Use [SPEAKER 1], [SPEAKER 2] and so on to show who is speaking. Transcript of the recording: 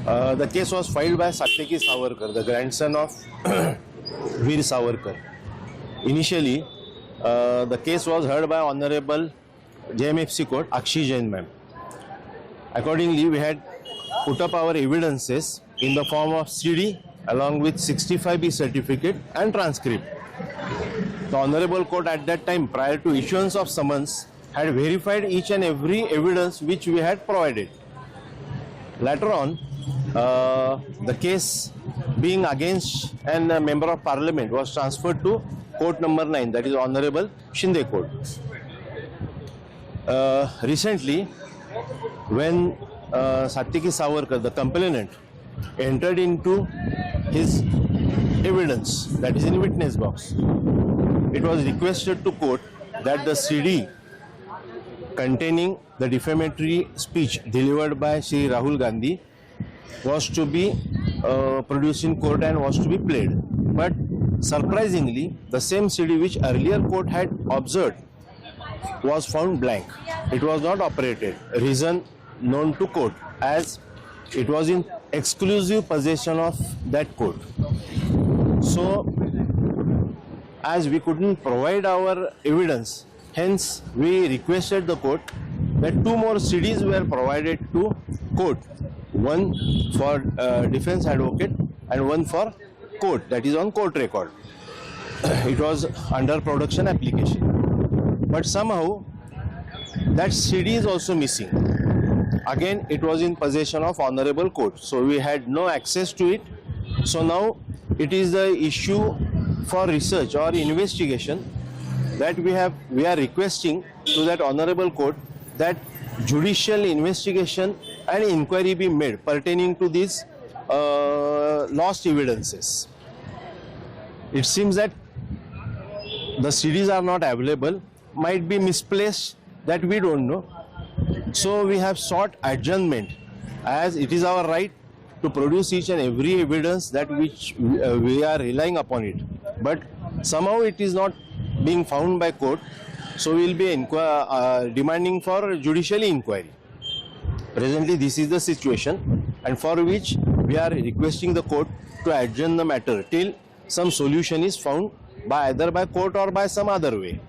[SPEAKER 1] The case was filed by Satyaki Savarkar, the grandson of Veer Savarkar. Initially, the case was heard by Honorable JMFC Court, Akshi Jain ma'am. Accordingly, we had put up our evidences in the form of CD along with 65B certificate and transcript. The Honorable Court at that time, prior to issuance of summons, had verified each and every evidence which we had provided. Later on, the case being against a member of parliament was transferred to court number 9, that is Honorable Shinde Court. Recently, when Satyaki Savarkar, the complainant, entered into his evidence, that is in witness box, it was requested to court that the CD containing the defamatory speech delivered by Shri Rahul Gandhi was to be produced in court and was to be played. But surprisingly, the same CD which earlier court had observed was found blank. It was not operated. Reason known to court, as it was in exclusive possession of that court. So, as we couldn't provide our evidence, hence we requested the court that 2 more CDs were provided to court. One for defense advocate and one for court, that is on court record. It was under production application. But somehow that CD is also missing. Again, it was in possession of Honorable Court, so we had no access to it. So now it is the issue for research or investigation that we are requesting to that Honorable Court that judicial investigation and inquiry be made pertaining to these lost evidences. It seems that the CDs are not available, might be misplaced, that we don't know. So we have sought adjournment, as it is our right to produce each and every evidence that which we are relying upon it. But somehow it is not being found by court, so we will be demanding for judicial inquiry. Presently this is the situation, and for which we are requesting the court to adjourn the matter till some solution is found by either by court or by some other way.